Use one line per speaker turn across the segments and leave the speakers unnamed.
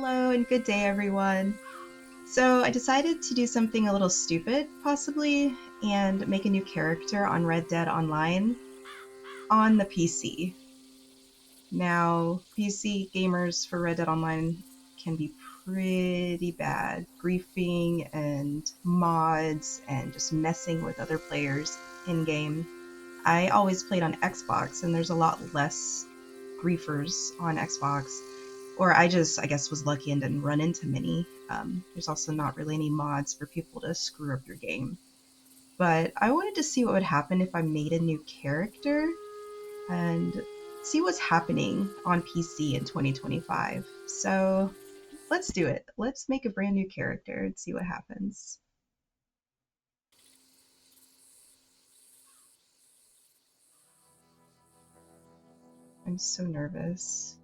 Hello and good day, everyone. So, I decided to do something a little stupid, possibly, and make a new character on Red Dead Online on the PC. Now, PC gamers for Red Dead Online can be pretty bad. Griefing and mods and just messing with other players in game. I always played on Xbox, and there's a lot less griefers on Xbox. Or I guess, was lucky and didn't run into many. There's also not really any mods for people to screw up your game. But I wanted to see what would happen if I made a new character and see what's happening on PC in 2025. So let's do it. Let's make a brand new character and see what happens. I'm so nervous.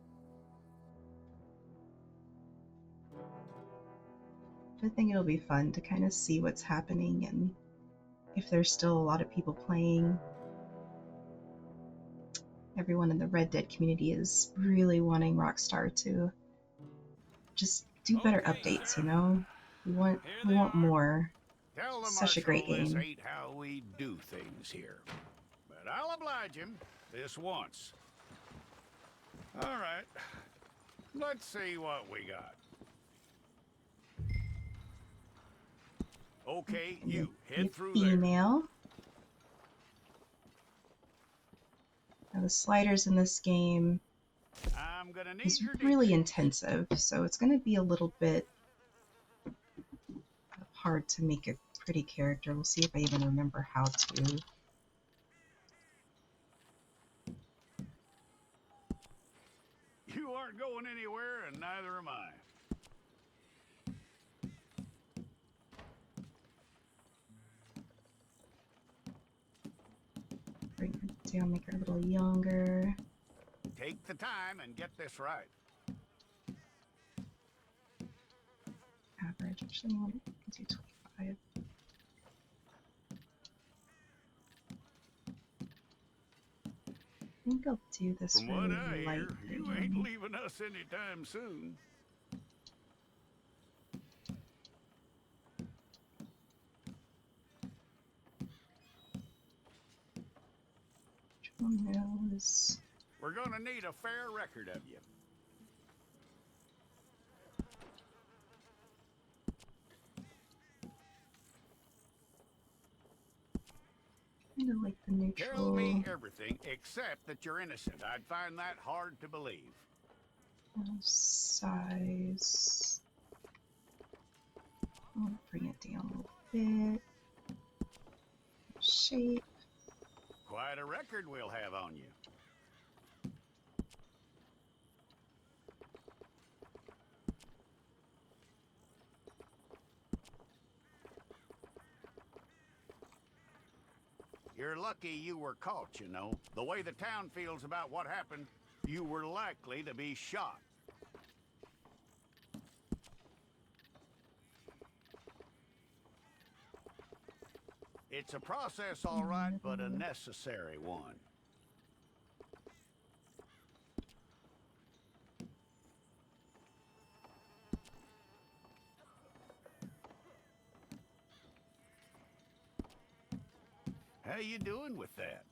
I think it'll be fun to kind of see what's happening and if there's still a lot of people playing. Everyone in the Red Dead community is really wanting Rockstar to just do better updates, you know? We want more.
Tell the
Such a great
Marshal this
game.
ain't how we do things here. But I'll oblige him this once. All right. Let's see what we got. Okay, you head through there.
Female. Now the sliders in this game
I'm gonna need
is
your
really
details.
intensive, so it's going to be a little bit hard to make a pretty character. We'll see if I even remember how to.
You aren't going anywhere, and neither am I.
Bring her down, make her a little younger.
Take the time and get this right.
Average. Actually, I want to do 25. I think I'll do this
From
really
what I
light
hear, you
version.
ain't leaving us anytime soon.
Nose.
We're gonna need a fair record of you.
Kind of like the neutral.
Tell me everything except that you're innocent. I'd find that hard to believe.
Size. I'll bring it down a little bit. Shape.
Quite a record we'll have on you. You're lucky you were caught, you know. The way the town feels about what happened, you were likely to be shot. It's a process, all right, but a necessary one. How you doing with that?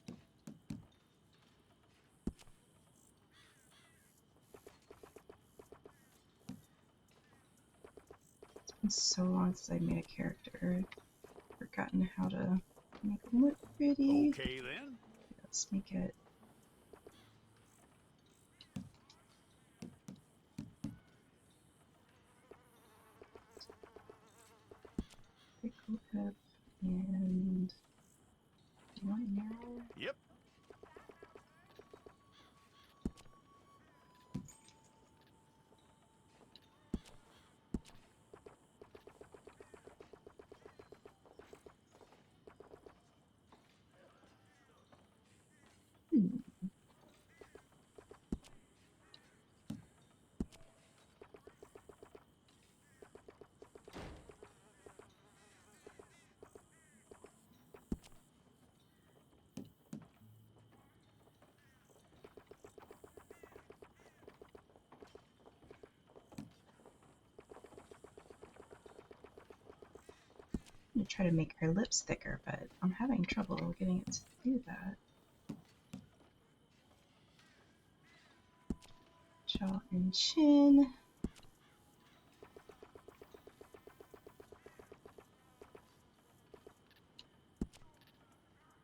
It's been so long since I made a character. I've forgotten how to make them look pretty.
Okay, then.
Let's make it. Pickle cup and. Do you want narrow?
Yep.
gonna try to make her lips thicker, but I'm having trouble getting it to do that. Jaw and chin.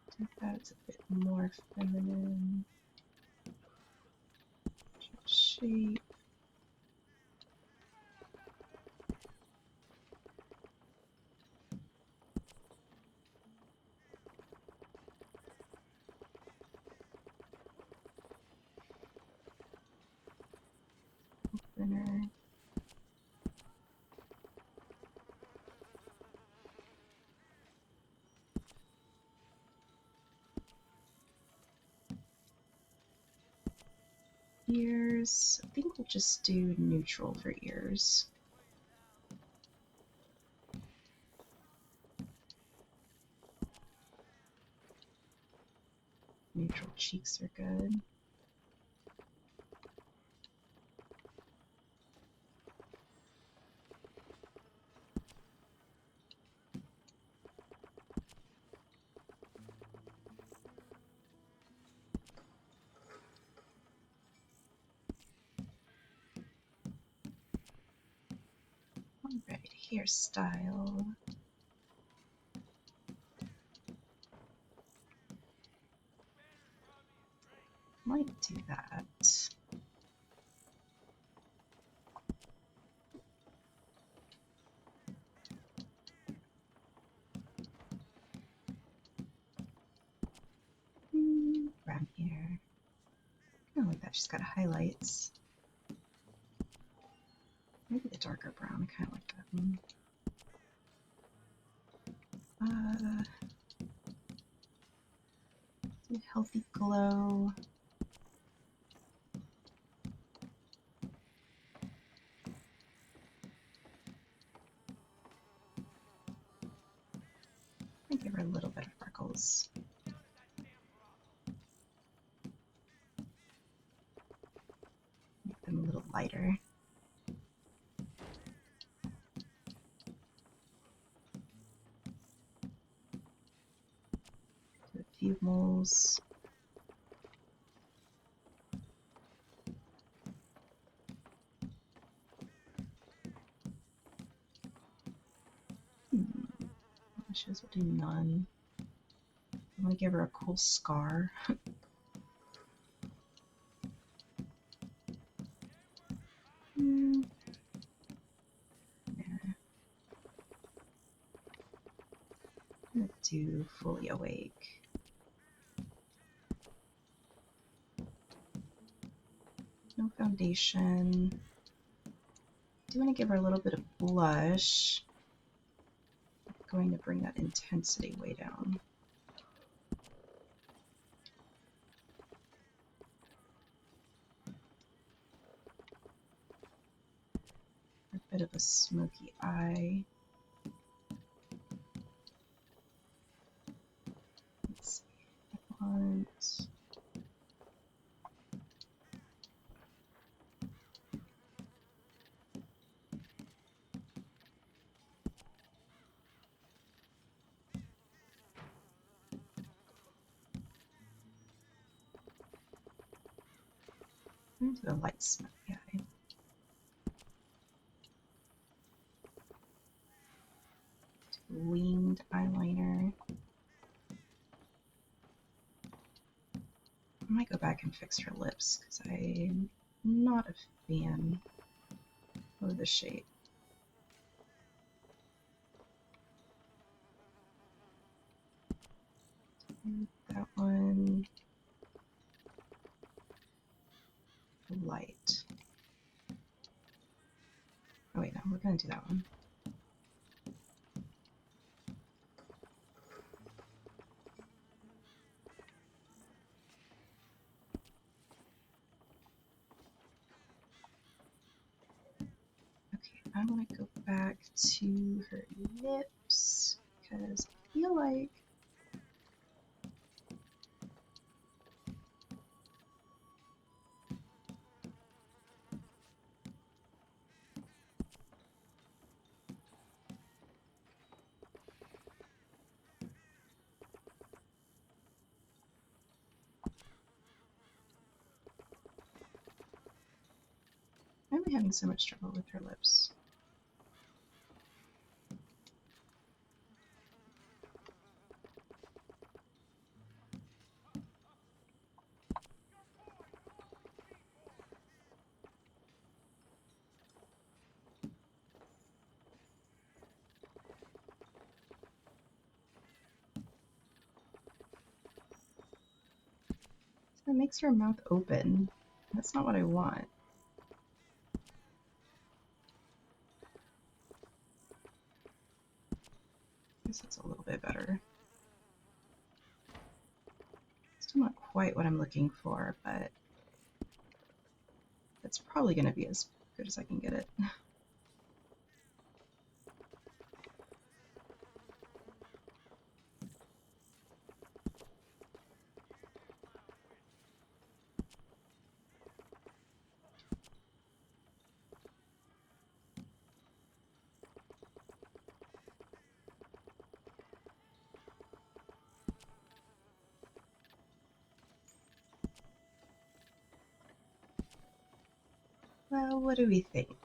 I think that's a bit more feminine. Shape. Opener. Ears. I think we'll just do neutral for ears. Neutral cheeks are good. Alright, hairstyle. Might do that. Brown hair. Kind of like that. She's got highlights. Maybe the darker brown. I kind of like that one. Healthy glow. I give her a little bit of freckles. Make them a little lighter. Do a few moles. Lashes will do none. I want to give her a cool scar. Yeah. I'm gonna do fully awake. No foundation. I do want to give her a little bit of blush. I'm going to bring that intensity way down. A bit of a smoky eye. Let's see. I want into the light smoky eye. Winged eyeliner. I might go back and fix her lips because I'm not a fan of the shape. That one light. Oh wait, no, we're gonna do that one. Okay, I want to go back to her lips because I feel like am I having so much trouble with her lips? So it makes her mouth open. That's not what I want. I guess that's a little bit better. Still not quite what I'm looking for, but it's probably going to be as good as I can get it. Well, what do we think?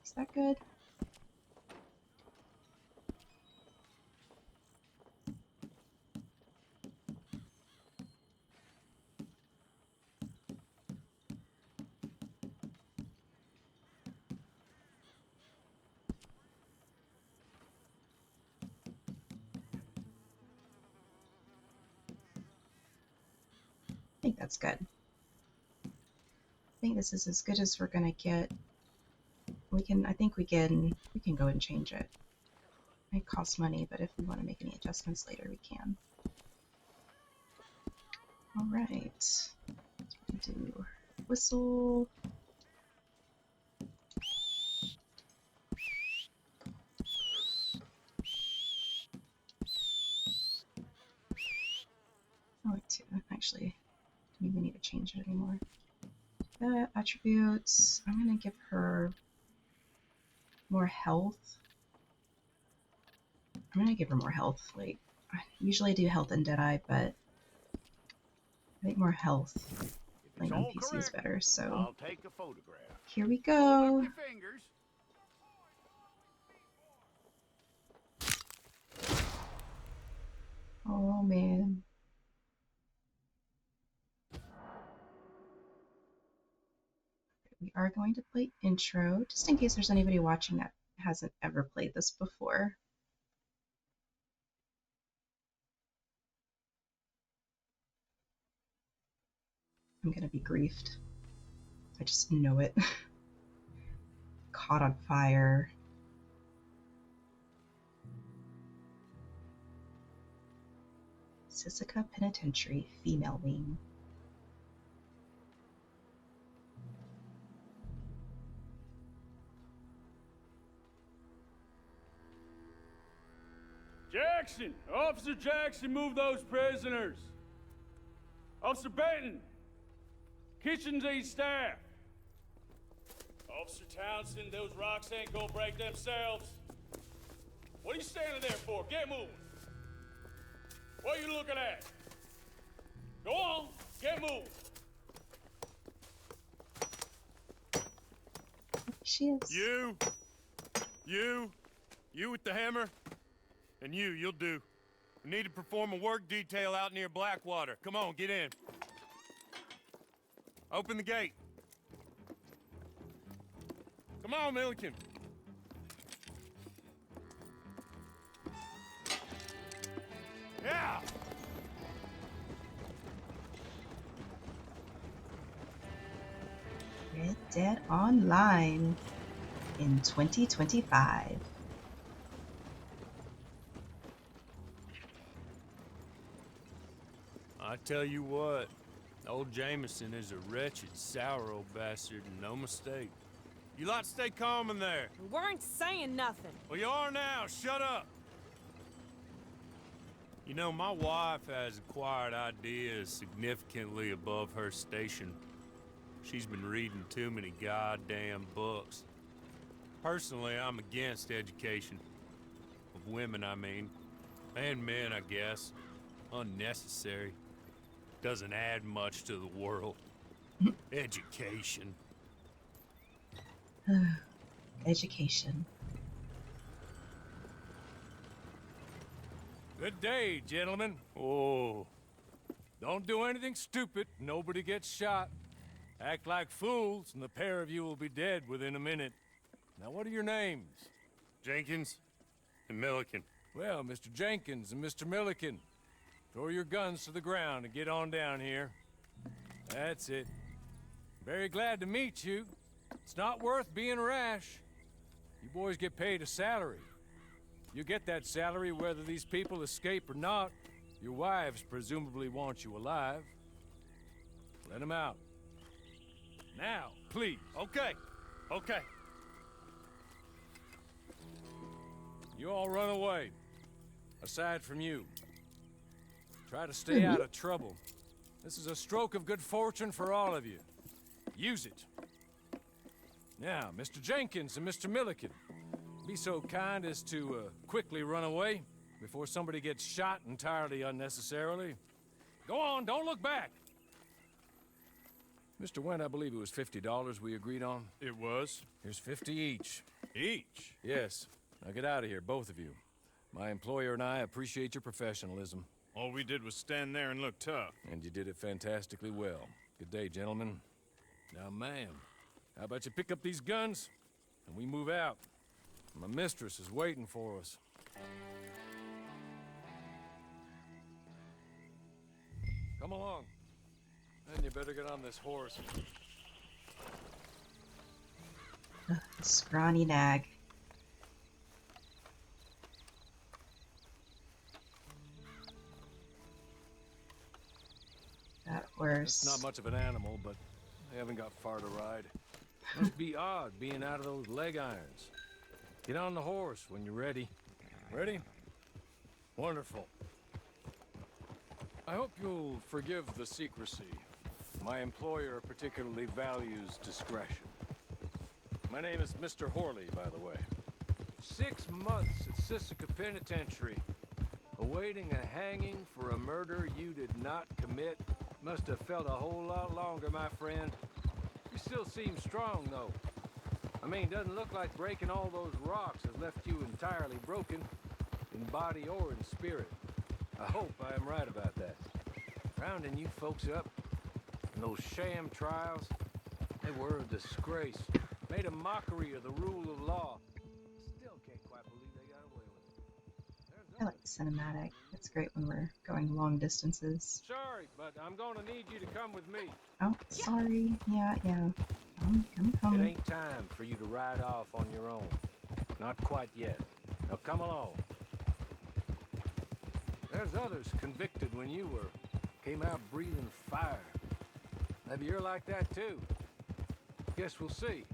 Is that good? I think that's good. I think this is as good as we're gonna get. I think we can go and change it. It costs money, but if we want to make any adjustments later, we can. All right. So we're gonna do whistle. I like to actually don't even need to change it anymore. Attributes. I'm gonna give her more health. I'm gonna give her more health. Like, usually I do health in Deadeye, but I think more health playing on PC is better. So
I'll take a photograph.
Here we
Hold up
go.
your fingers.
Oh man. We are going to play intro, just in case there's anybody watching that hasn't ever played this before. I'm gonna be griefed. I just know it. Caught on fire. Sisika Penitentiary, female wing.
Jackson! Officer Jackson, move those prisoners! Officer Benton! Kitchens aid staff! Officer Townsend, those rocks ain't gonna break themselves. What are you standing there for? Get moving! What are you looking at? Go on, get moving!
She is.
You with the hammer? And you'll do. We need to perform a work detail out near Blackwater. Come on, get in. Open the gate. Come on, Milliken. Yeah!
Red Dead Online in 2025.
I tell you what, old Jameson is a wretched, sour old bastard, and no mistake. You lot stay calm in there.
We weren't saying nothing.
Well, you are now. Shut up. You know, my wife has acquired ideas significantly above her station. She's been reading too many goddamn books. Personally, I'm against education. Of women, I mean. And men, I guess. Unnecessary. Doesn't add much to the world. Education.
Education.
Good day, gentlemen. Oh, don't do anything stupid. Nobody gets shot. Act like fools, and the pair of you will be dead within a minute. Now, what are your names? Jenkins and Milliken. Well, Mr. Jenkins and Mr. Milliken, throw your guns to the ground and get on down here. That's it. Very glad to meet you. It's not worth being rash. You boys get paid a salary. You get that salary whether these people escape or not. Your wives presumably want you alive. Let them out. Now, please.
Okay. Okay.
You all run away. Aside from you. Try to stay out of trouble. This is a stroke of good fortune for all of you. Use it. Now, Mr. Jenkins and Mr. Milliken, be so kind as to quickly run away before somebody gets shot entirely unnecessarily. Go on, don't look back. Mr. Went, I believe it was $50 we agreed on.
It was.
Here's 50 each.
Each?
Yes. Now get out of here, both of you. My employer and I appreciate your professionalism.
All we did was stand there and look tough.
And you did it fantastically well. Good day, gentlemen. Now, ma'am, how about you pick up these guns and we move out? My mistress is waiting for us. Come along. And you better get on this horse.
Scrawny nag. That horse.
It's not much of an animal, but I haven't got far to ride. Must be odd being out of those leg irons. Get on the horse when you're ready. Ready? Wonderful. I hope you'll forgive the secrecy. My employer particularly values discretion. My name is Mr. Horley, by the way. 6 months at Sisika Penitentiary, awaiting a hanging for a murder you did not commit. Must have felt a whole lot longer, my friend. You still seem strong, though. I mean, doesn't look like breaking all those rocks has left you entirely broken, in body or in spirit. I hope I am right about that. Rounding you folks up, and those sham trials, they were a disgrace. Made a mockery of the rule of law. Still can't quite believe they got away with it.
I like the cinematic. It's great when we're going long distances.
Sorry, but I'm gonna need you to come with me.
Oh, sorry. Yeah. I'm
It
coming.
ain't time for you to ride off on your own. Not quite yet. Now come along. There's others convicted when you were. Came out breathing fire. Maybe you're like that too. Guess we'll see.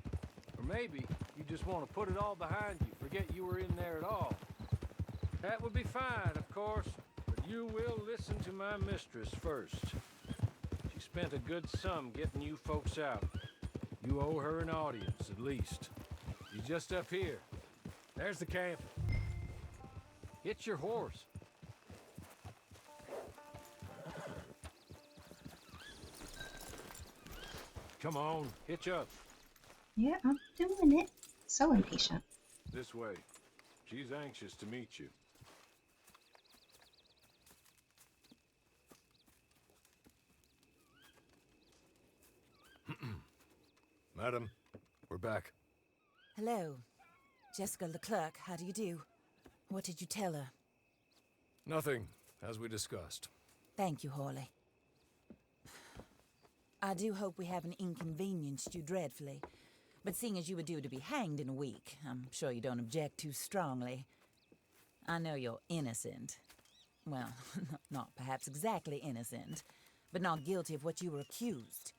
Or maybe you just want to put it all behind you, forget you were in there at all. That would be fine, of course, but you will listen to my mistress first. She spent a good sum getting you folks out. You owe her an audience, at least. She's just up here. There's the camp. Hit your horse. Come on, hitch up.
Yeah, I'm doing it. So impatient.
This way. She's anxious to meet you. Madam, we're back.
Hello. Jessica Leclerc, how do you do? What did you tell her?
Nothing, as we discussed.
Thank you, Horley. I do hope we haven't inconvenienced you dreadfully. But seeing as you were due to be hanged in a week, I'm sure you don't object too strongly. I know you're innocent. Well, not perhaps exactly innocent, but not guilty of what you were accused.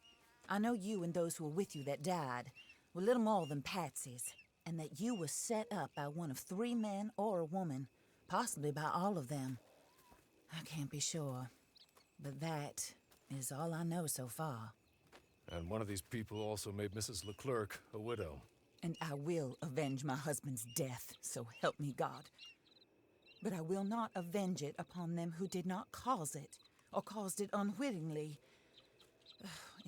I know you and those who were with you that died were little more than patsies, and that you were set up by one of 3 men or a woman, possibly by all of them. I can't be sure, but that is all I know so far.
And one of these people also made Mrs. Leclerc a widow.
And I will avenge my husband's death, so help me God. But I will not avenge it upon them who did not cause it, or caused it unwittingly.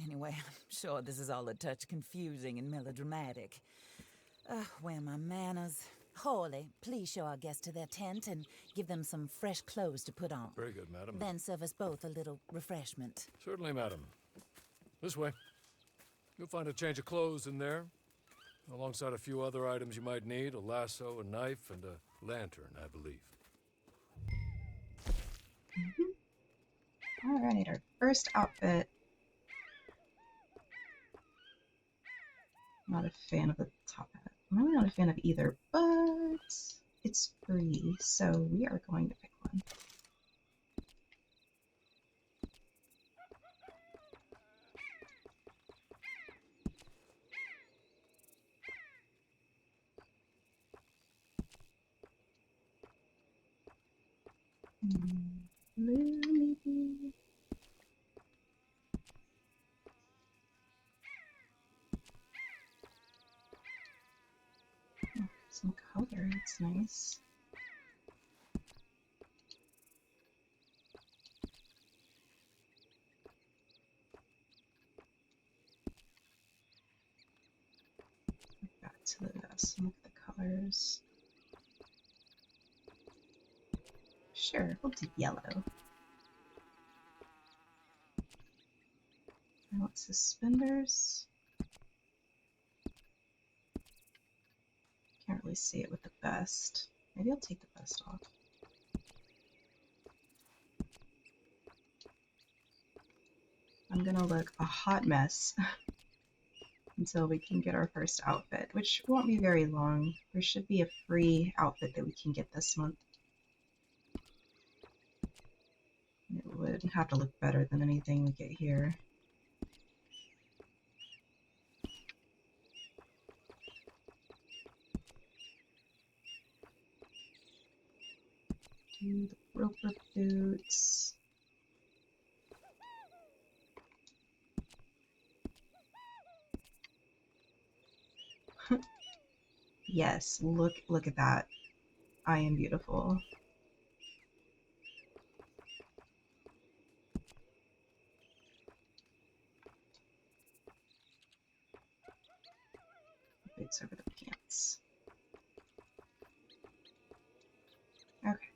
Anyway, I'm sure this is all a touch confusing and melodramatic. Where are my manners? Hawley, please show our guests to their tent and give them some fresh clothes to put on.
Very good, madam.
Then serve us both a little refreshment.
Certainly, madam. This way. You'll find a change of clothes in there, alongside a few other items you might need, a lasso, a knife, and a lantern, I believe.
Alright, our first outfit. Not a fan of the top hat. I'm really not a fan of either, but it's free, so we are going to pick one. Blue, maybe? Oh, some color, it's nice. Back to the vest and look at the colors. Sure, we'll do yellow. I want suspenders. Can't really see it with the vest. Maybe I'll take the vest off. I'm gonna look a hot mess until we can get our first outfit, which won't be very long. There should be a free outfit that we can get this month. It would have to look better than anything we get here. Do the roper boots. Yes, look at that. I am beautiful. Boots over the pants. Okay.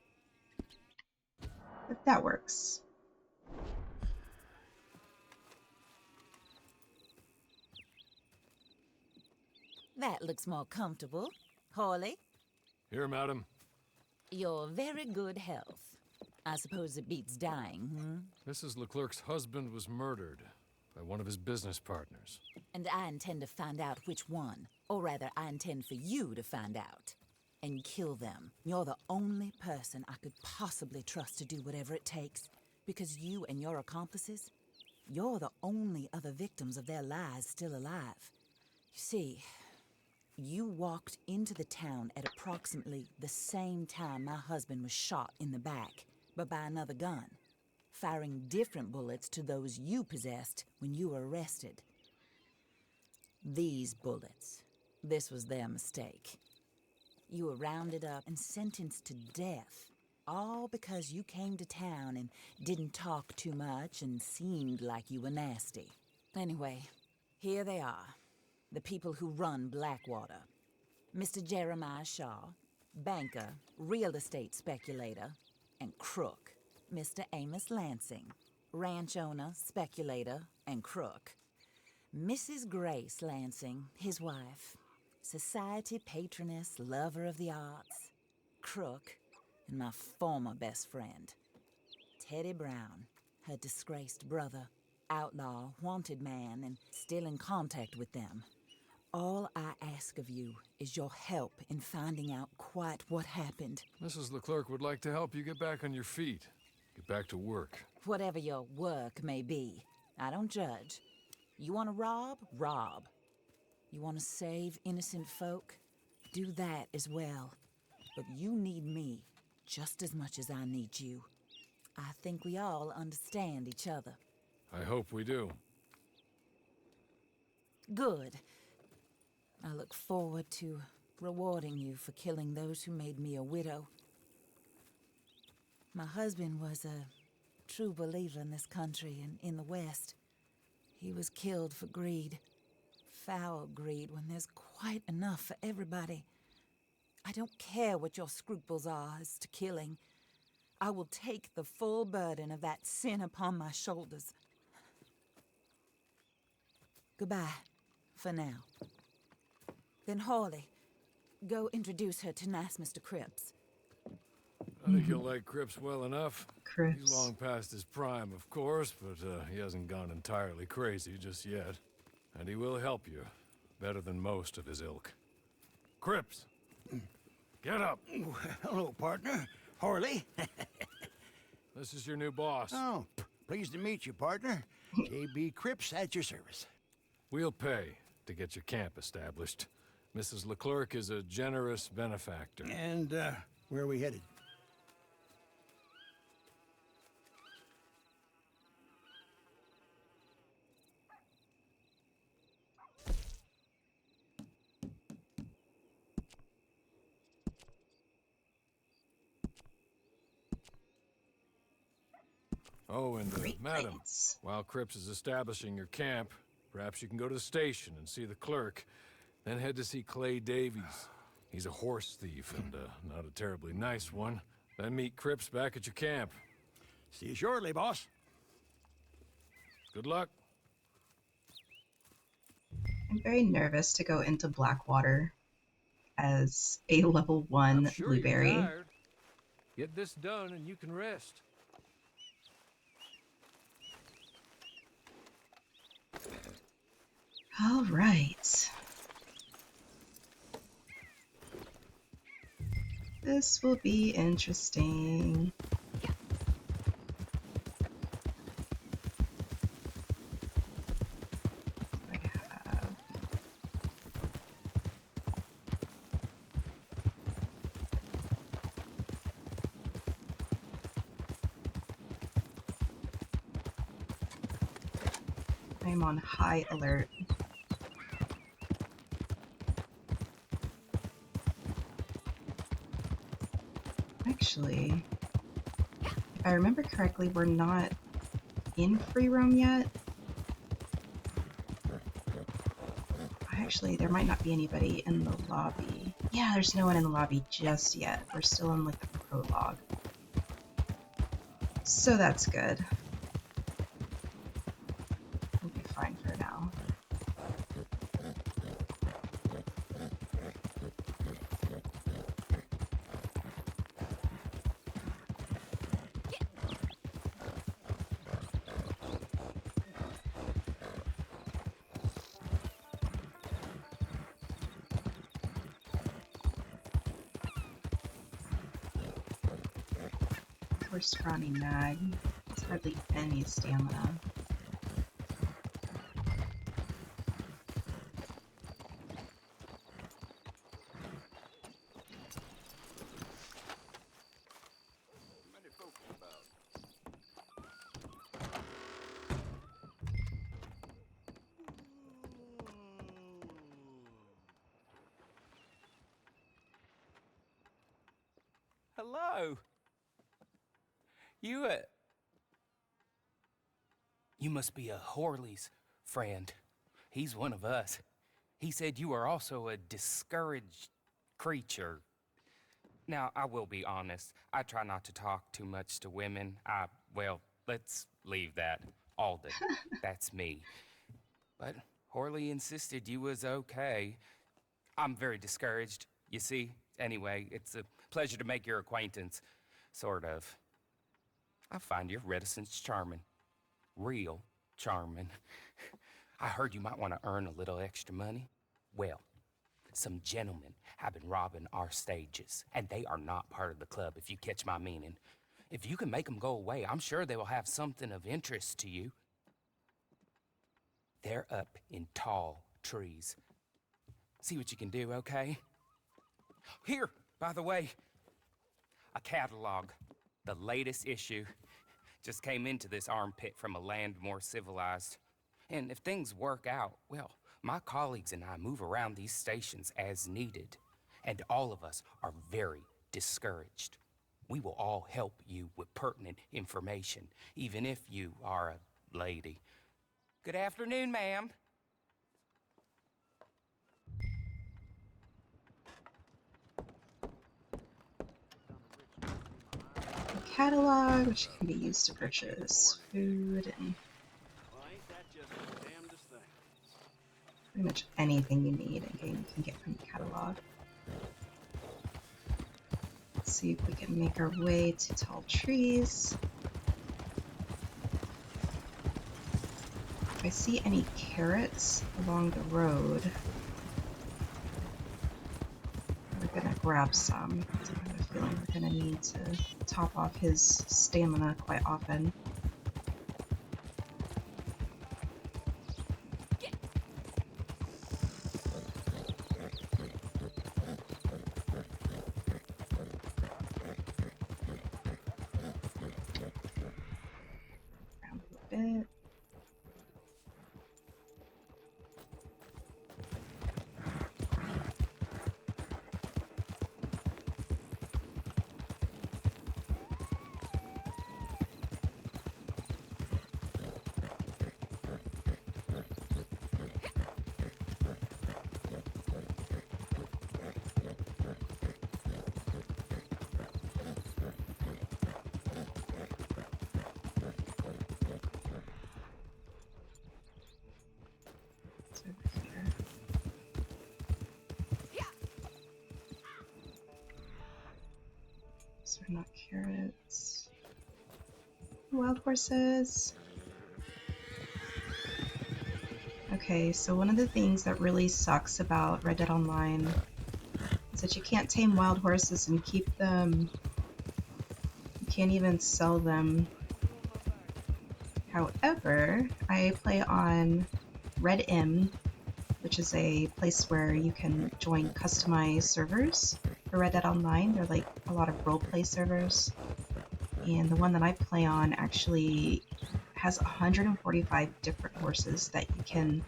But that works.
That looks more comfortable. Hawley,
Here, madam.
your very good health. I suppose it beats dying,
Mrs. Leclerc's husband was murdered by one of his business partners.
And I intend to find out which one. Or rather, I intend for you to find out. And kill them. You're the only person I could possibly trust to do whatever it takes. Because you and your accomplices, you're the only other victims of their lies still alive. You see, you walked into the town at approximately the same time my husband was shot in the back, but by another gun, firing different bullets to those you possessed when you were arrested. These bullets, this was their mistake. You were rounded up and sentenced to death, all because you came to town and didn't talk too much and seemed like you were nasty. Anyway, here they are, the people who run Blackwater. Mr. Jeremiah Shaw, banker, real estate speculator, and crook. Mr. Amos Lansing, ranch owner, speculator, and crook. Mrs. Grace Lansing, his wife, society patroness, lover of the arts, crook, and my former best friend, Teddy Brown, her disgraced brother, outlaw, wanted man, and still in contact with them. All I ask of you is your help in finding out quite what happened.
Mrs. Leclerc would like to help you get back on your feet. Get back to work.
Whatever your work may be, I don't judge. You want to rob? Rob. You want to save innocent folk? Do that as well. But you need me just as much as I need you. I think we all understand each other.
I hope we do.
Good. I look forward to rewarding you for killing those who made me a widow. My husband was a true believer in this country and in the West. He was killed for greed. foul greed when there's quite enough for everybody. I don't care what your scruples are as to killing. I will take the full burden of that sin upon my shoulders. Goodbye, for now. Then Hawley, go introduce her to nice Mr. Cripps.
I think you'll like Cripps well enough. He's
Cripps.
long past his prime, of course, but he hasn't gone entirely crazy just yet. And he will help you, better than most of his ilk. Cripps! Get up!
Hello, partner. Harley.
This is your new boss.
Oh, pleased to meet you, partner. J.B. Cripps at your service.
We'll pay to get your camp established. Mrs. Leclerc is a generous benefactor.
And, where are we headed?
Oh, and
Great
madam,
plans.
while Cripps is establishing your camp, perhaps you can go to the station and see the clerk, then head to see Clay Davies. He's a horse thief and not a terribly nice one. Then meet Cripps back at your camp.
See you shortly, boss.
Good luck.
I'm very nervous to go into Blackwater as a level 1
I'm sure
blueberry.
You're tired. Get this done and you can rest.
All right. This will be interesting. I have I'm on high alert. Actually, if I remember correctly, we're not in free roam yet. Actually, there might not be anybody in the lobby. Yeah, there's no one in the lobby just yet. We're still in like the prologue. So that's good. We'll be fine for now. Poor scrawny Mag. Has hardly any stamina.
Hello. You must be a Horley's friend. He's one of us. He said you are also a discouraged creature. Now, I will be honest. I try not to talk too much to women. Well, let's leave that. Alden, that's me. But Horley insisted you was okay. I'm very discouraged, you see. Anyway, it's a pleasure to make your acquaintance. Sort of. I find your reticence charming. Real charming. I heard you might want to earn a little extra money. Well, some gentlemen have been robbing our stages, and they are not part of the club, if you catch my meaning. If you can make them go away, I'm sure they will have something of interest to you. They're up in tall trees. See what you can do, okay? Here, by the way, a catalog. The latest issue just came into this armpit from a land more civilized. And if things work out, well, my colleagues and I move around these stations as needed. And all of us are very discouraged. We will all help you with pertinent information, even if you are a lady. Good afternoon, ma'am.
catalog, which can be used to purchase food and
Well, ain't that just the damnedest thing?
pretty much anything you need in game you can get from the catalog. Let's see if we can make our way to tall trees. If I see any carrots along the road, we're gonna grab some. I have a feeling we're gonna need to top off his stamina quite often. Around a little bit. It's over here. So not carrots. Wild horses. Okay, so one of the things that really sucks about Red Dead Online is that you can't tame wild horses and keep them. You can't even sell them. However, I play on RedM, which is a place where you can join customized servers for Red Dead Online. They're like a lot of roleplay servers. And the one that I play on actually has 145 different horses that you can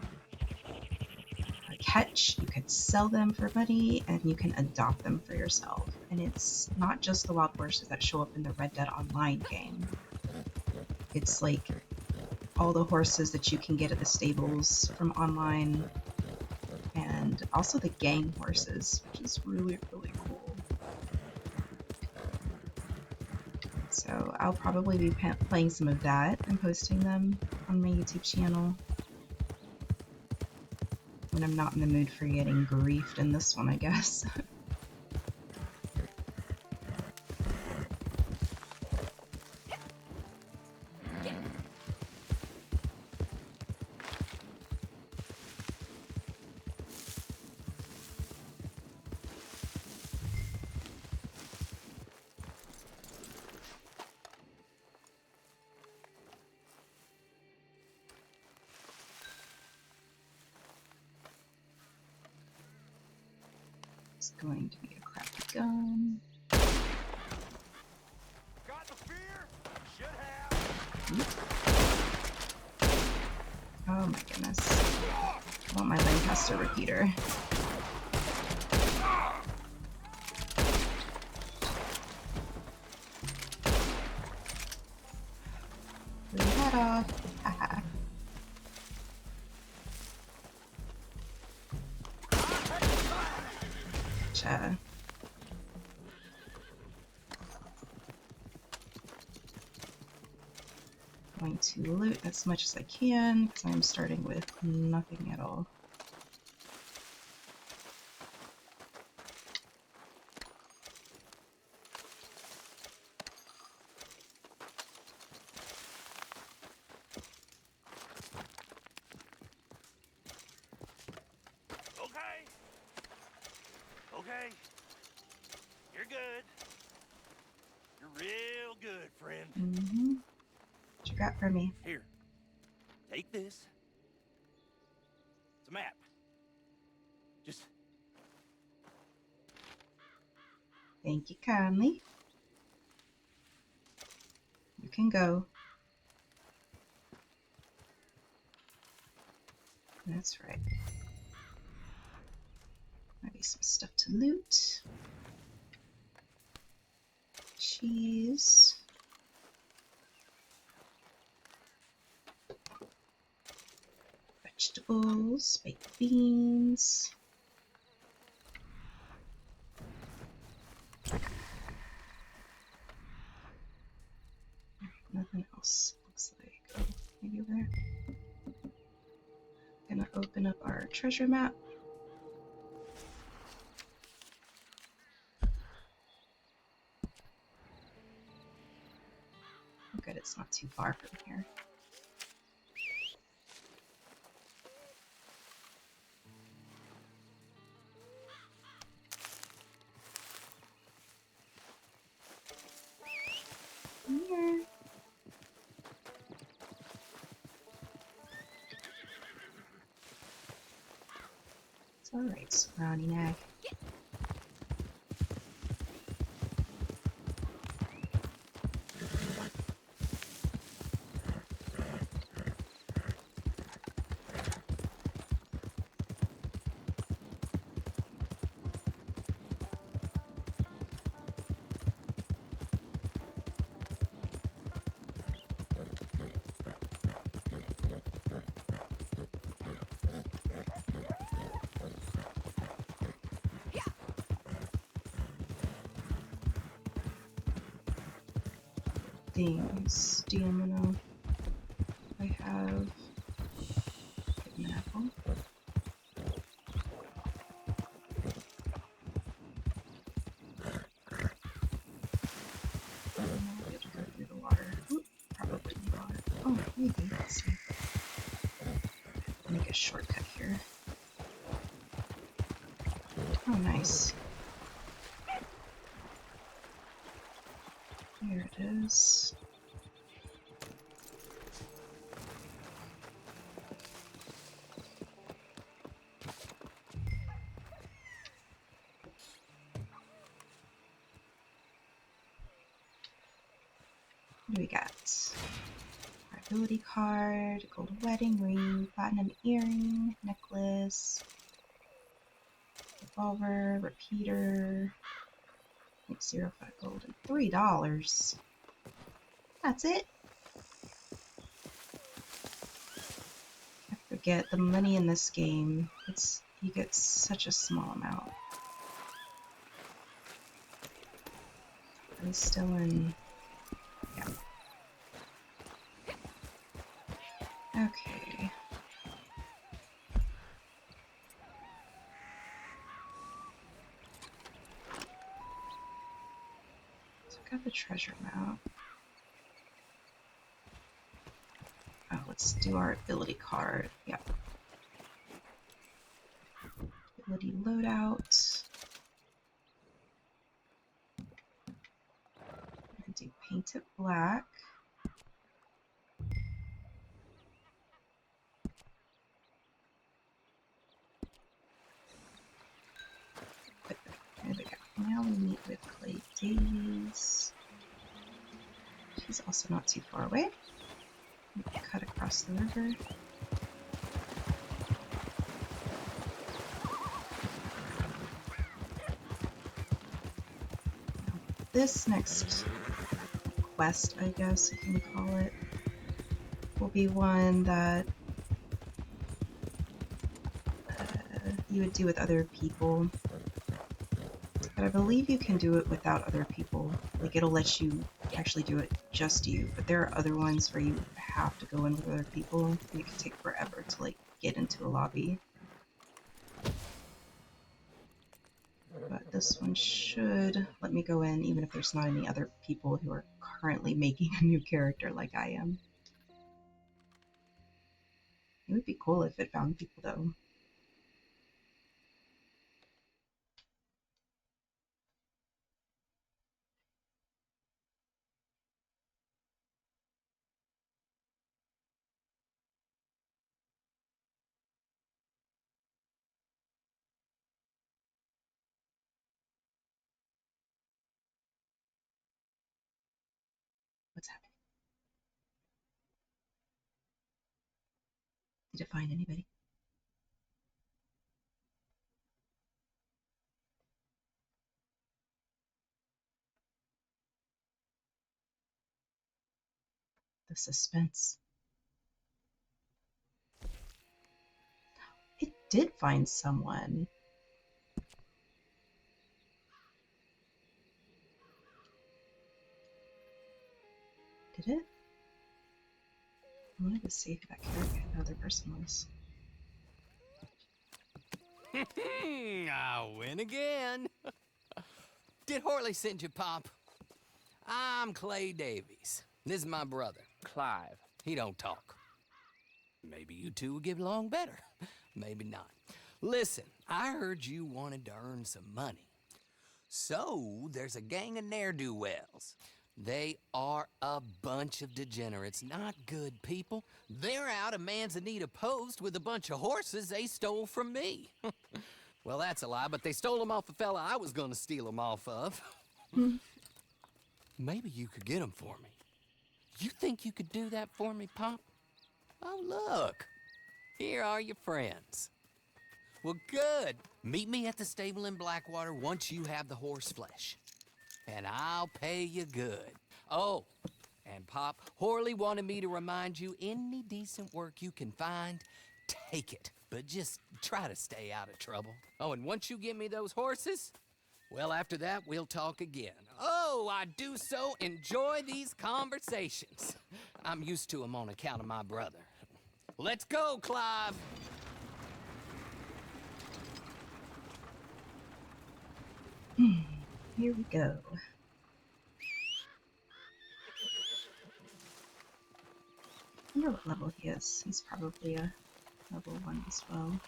catch, you can sell them for money, and you can adopt them for yourself. And it's not just the wild horses that show up in the Red Dead Online game. It's like all the horses that you can get at the stables from online, and also the gang horses, which is really, really cool. So I'll probably be playing some of that and posting them on my YouTube channel when I'm not in the mood for getting griefed in this one, I guess. It's going to be a crappy gun.
Got the fear? Should have.
Oh my goodness. I want my Lancaster repeater. Blew your head off. Haha. Gotcha. Going to loot as much as I can because I'm starting with nothing at all.
Okay. Okay. You're good. You're real good, friend.
Mm-hmm. What you got for me?
Here. Take this. It's a map. Just
Thank you kindly. You can go. That's right. Might be some stuff to loot. Cheese. Vegetables, baked beans. Nothing else looks like. Oh, maybe we're gonna open up our treasure map. Oh, good, it's not too far from here. Here. It's alright, Scrawny Nag. Dang, stamina. I have an apple. I have to go through the water. Oop, probably not. Oh, maybe. Let's see. Make a shortcut here. Oh, nice. Here it is. What do we got? Our ability card, gold wedding ring, platinum earring, necklace, revolver, repeater, 0.05 gold, and $3. That's it. I forget the money in this game. You get such a small amount. Are we still in? Yeah. Okay. So I got the treasure map. Oh, let's do our ability card. Yeah. Ability loadout. I'm gonna do paint it black. There we go. Now we meet with Clay Davies. She's also not too far away. Cut across the river. This next quest, I guess you can call it, will be one that you would do with other people. But I believe you can do it without other people. Like, it'll let you actually do it just you. But there are other ones where you have to go in with other people, and it can take forever to, like, get into a lobby. But this one should let me go in, even if there's not any other people who are currently making a new character like I am. It would be cool if it found people, though. What's happening? Did it find anybody? The suspense. It did find someone. Did it? I wanted to see who that character, the other person was.
I win again. Did Horley send you, Pop? I'm Clay Davies. This is my brother, Clive. He don't talk. Maybe you two will get along better. Maybe not. Listen, I heard you wanted to earn some money. So, there's a gang of ne'er-do-wells. They are a bunch of degenerates, not good people. They're out of Manzanita Post with a bunch of horses they stole from me. Well, that's a lie, but they stole them off a fella I was gonna steal them off of. Maybe you could get them for me. You think you could do that for me, Pop? Oh, look. Here are your friends. Well, good. Meet me at the stable in Blackwater once you have the horse flesh. And I'll pay you good. Oh, and Pop, Horley wanted me to remind you, any decent work you can find, take it. But just try to stay out of trouble. Oh, and once you give me those horses, well, after that, we'll talk again. Oh, I do so enjoy these conversations. I'm used to them on account of my brother. Let's go, Clive.
Here we go. I wonder what level he is. He's probably a level 1 as well.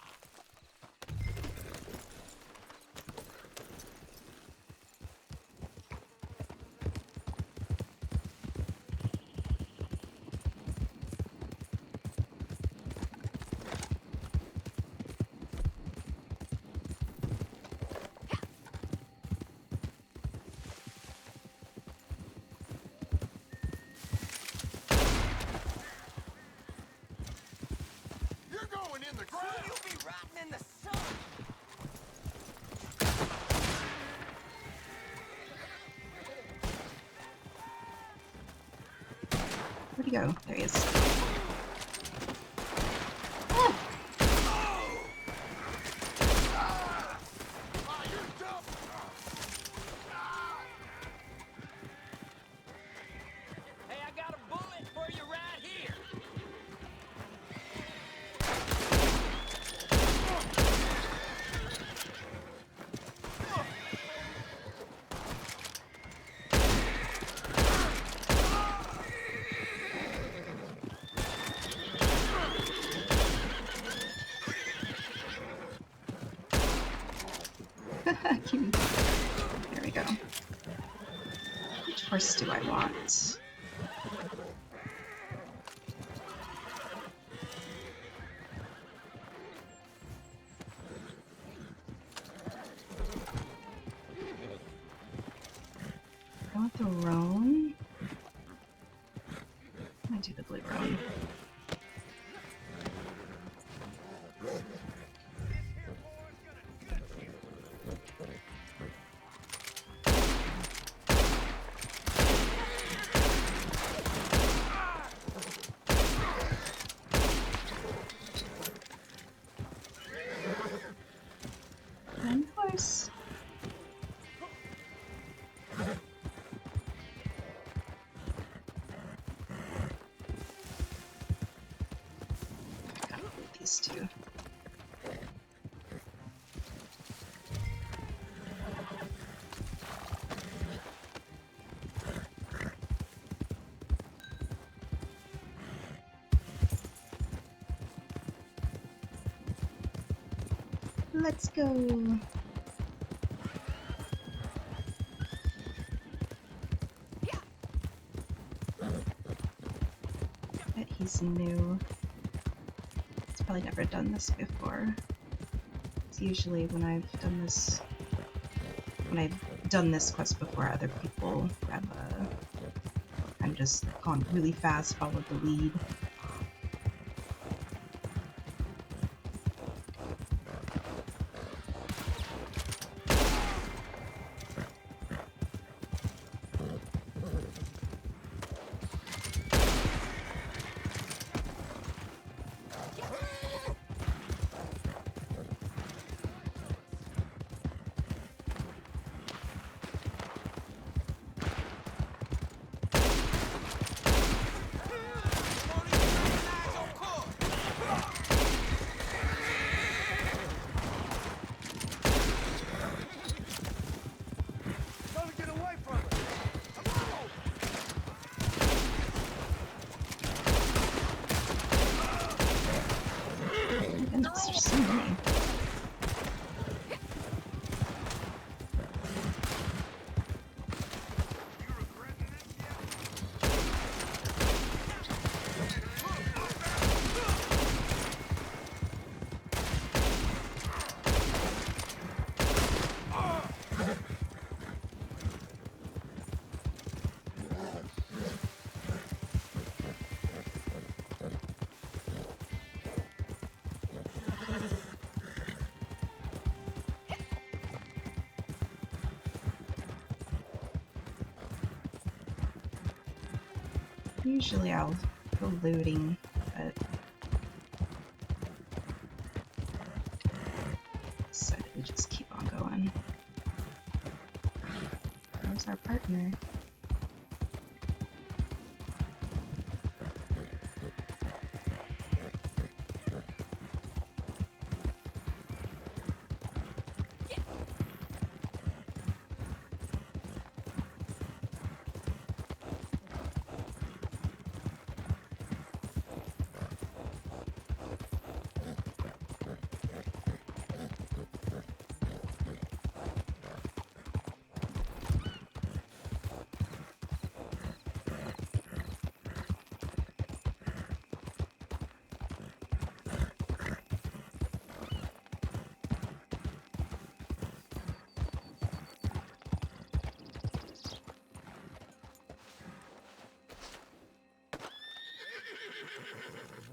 You're going in the ground!
You'll be rotting in the sun!
Where'd he go? There he is.
Hey, I got a bullet for you right here!
There we go. Which horse do I want? I want the roan. I might do the blue roan. One horse. Got these two. Let's go. Bet he's new. He's probably never done this before. It's usually when I've done this quest before, other people have I'm just gone really fast, followed the lead. me. Usually I'll go looting, but decided to just keep on going. Where's our partner?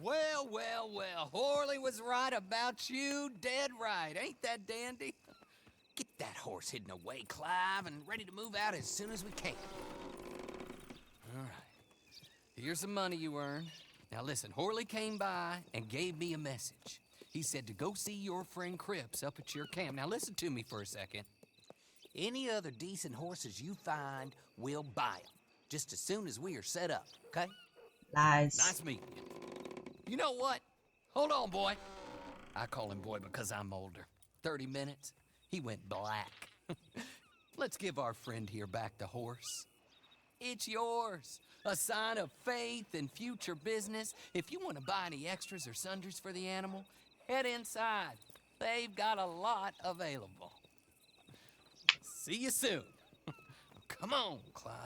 Well, well, well. Horley was right about you. Dead right. Ain't that dandy? Get that horse hidden away, Clive, and ready to move out as soon as we can. All right. Here's some money you earned. Now listen, Horley came by and gave me a message. He said to go see your friend Cripps up at your camp. Now listen to me for a second. Any other decent horses you find, we'll buy them. Just as soon as we are set up, okay?
Lies.
Nice meeting you. You know what? Hold on, boy. I call him boy because I'm older. 30 minutes, he went black. Let's give our friend here back the horse. It's yours. A sign of faith and future business. If you want to buy any extras or sundries for the animal, head inside. They've got a lot available. See you soon. Come on, Clive.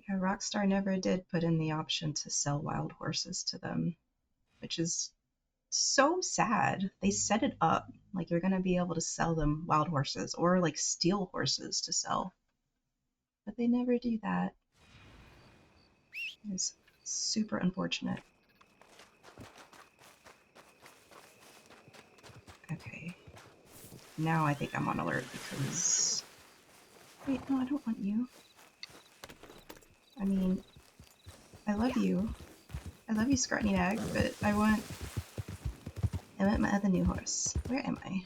Yeah, Rockstar never did put in the option to sell wild horses to them, which is so sad. They set it up like you're gonna be able to sell them wild horses or like steal horses to sell, but they never do that. It's super unfortunate. Okay, now I think I'm on alert because... Wait, no, I don't want you. I mean, I love you. I love you, Scrawny Nag, but I want my other new horse. Where am I?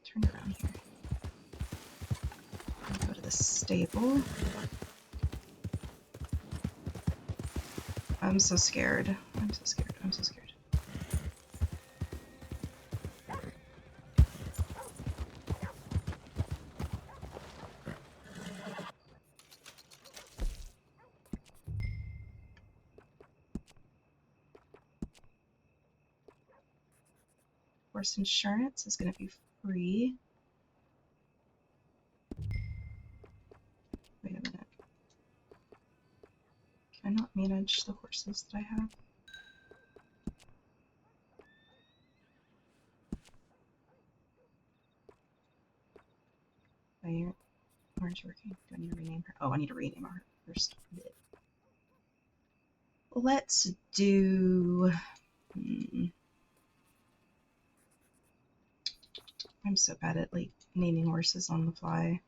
Turn around here. Go to the stable. I'm so scared. I'm so scared. I'm so scared. Horse insurance is going to be free. Wait a minute. Can I not manage the horses that I have? Why aren't you working? Do I need to rename her? Oh, I need to rename her first. Let's do... I'm so bad at like naming horses on the fly.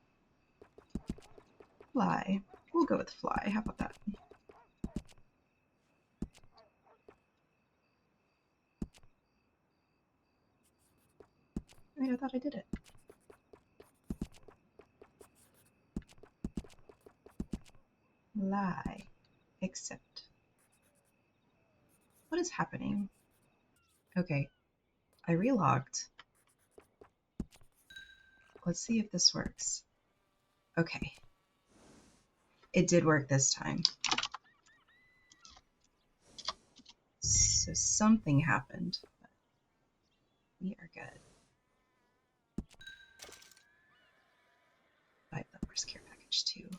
Fly. We'll go with Fly. How about that? Wait, I thought I did it. Lie. Accept. What is happening? Okay. I relogged. Let's see if this works. Okay. It did work this time. So something happened. But we are good. package too.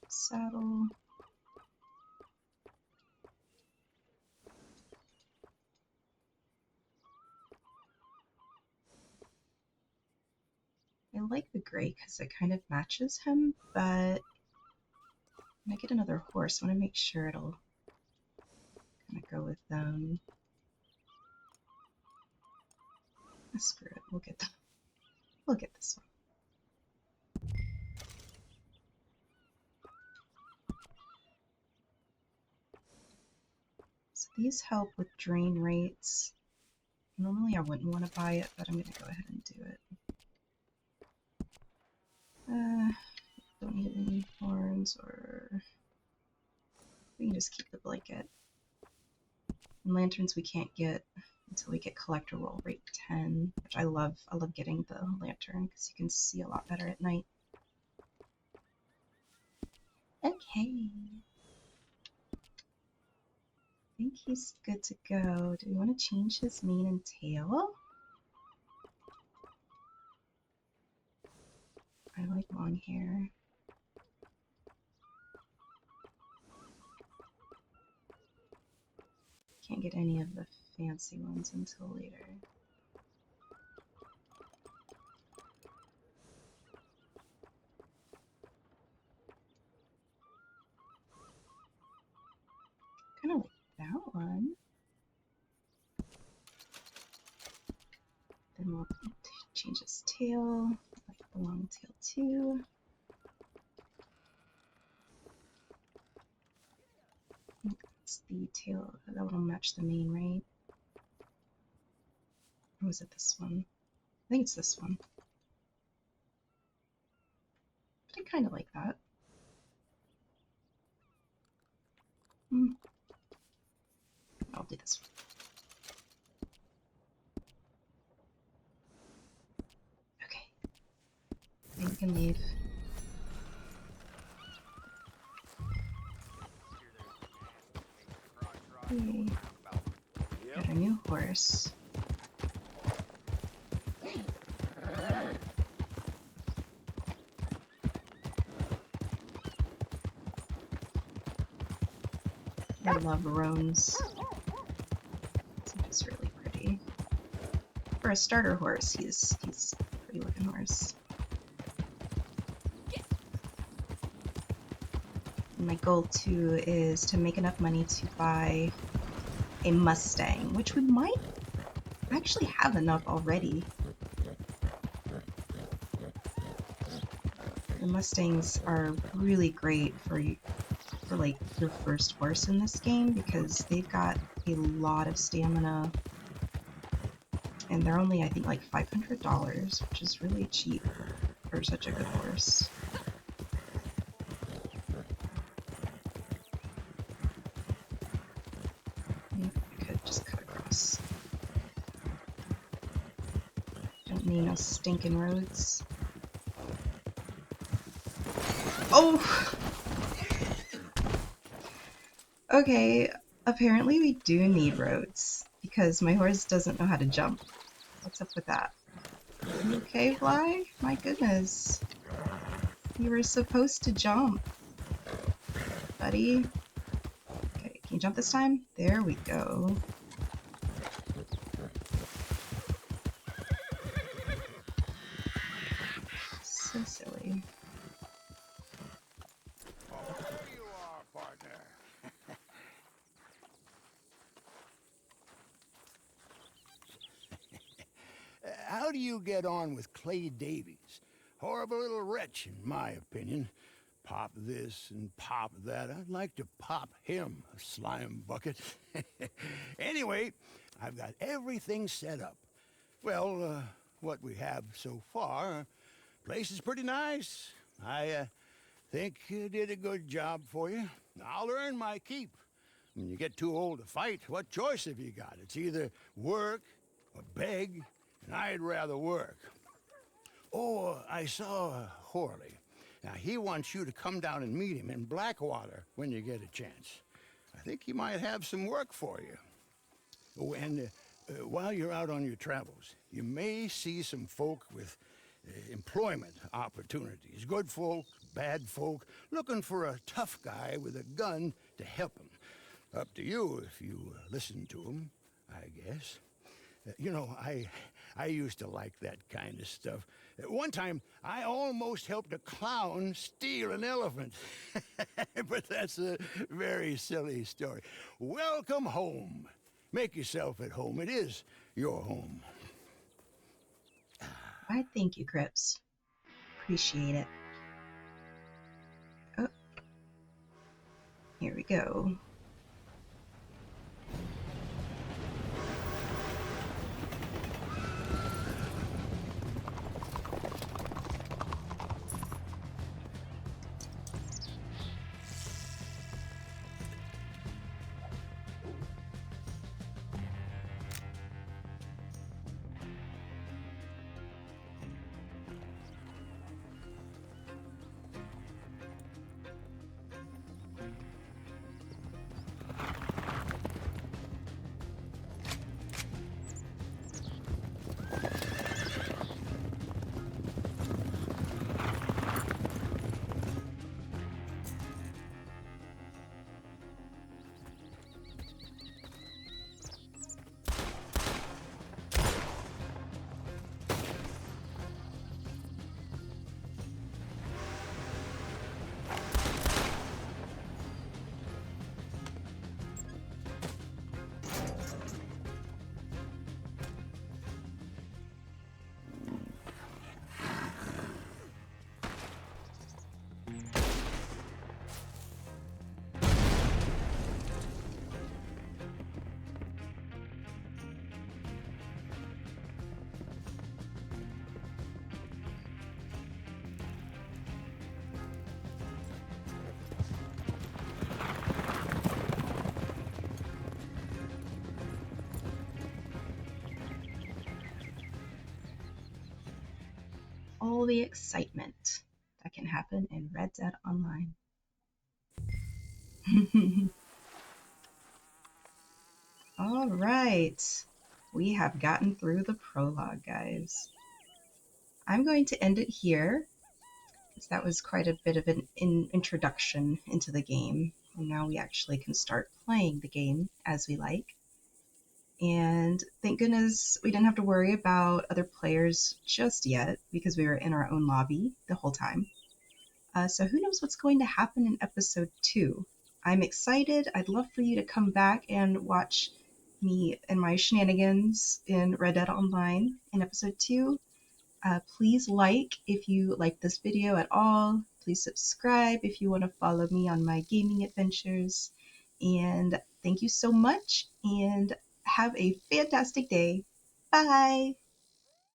Saddle. I like the gray because it kind of matches him, but when I get another horse, I want to make sure it'll kind of go with them. Screw it, we'll get this one. So these help with drain rates. Normally I wouldn't want to buy it, but I'm going to go ahead and do it. Don't need any horns, or we can just keep the blanket. And lanterns we can't get until we get collector roll rate 10, which I love. I love getting the lantern because you can see a lot better at night. Okay. I think he's good to go. Do we want to change his mane and tail? I like long hair. Can't get any of the fancy ones until later. Kind of like that one. Then we'll change his tail. Like the long tail too. I think that's the tail. That one will match the mane, right? Or was it this one? I think it's this one. But I kind of like that. I'll do this one. Okay. I think we can leave. Yay. Got a new horse. I love roans. He's really pretty. For a starter horse, he's a pretty looking horse. And my goal too is to make enough money to buy a Mustang, which we might actually have enough already. The Mustangs are really great for like your first horse in this game because they've got a lot of stamina, and they're only, I think, like $500, which is really cheap for such a good horse. Maybe I could just cut across. Don't need no stinking roads. Oh! Okay, apparently we do need roads, because my horse doesn't know how to jump. What's up with that? You okay, Fly? My goodness. You were supposed to jump, buddy. Okay, can you jump this time? There we go. So silly.
Oh, there you are, partner.
How do you get on with Clay Davies? Horrible little wretch, in my opinion. Pop this and pop that. I'd like to pop him, a slime bucket. Anyway, I've got everything set up. Well, what we have so far, place is pretty nice. I think you did a good job for you. I'll earn my keep. When you get too old to fight, what choice have you got? It's either work or beg, and I'd rather work. Oh, I saw Horley. Now, he wants you to come down and meet him in Blackwater when you get a chance. I think he might have some work for you. Oh, and while you're out on your travels, you may see some folk with employment opportunities. Good folk, bad folk, looking for a tough guy with a gun to help them. Up to you if you listen to them, I guess. You know, I used to like that kind of stuff. One time, I almost helped a clown steal an elephant. But that's a very silly story. Welcome home. Make yourself at home. It is your home.
Why, thank you, Crips. Appreciate it. Oh, here we go. All the excitement that can happen in Red Dead Online. All right, we have gotten through the prologue, guys. I'm going to end it here, because that was quite a bit of an introduction into the game, and now we actually can start playing the game as we like. And thank goodness we didn't have to worry about other players just yet, because we were in our own lobby the whole time. So who knows what's going to happen in episode 2. I'm excited. I'd love for you to come back and watch me and my shenanigans in Red Dead Online in episode 2. Please like if you like this video at all. Please subscribe if you want to follow me on my gaming adventures. And thank you so much, and have a fantastic day. Bye!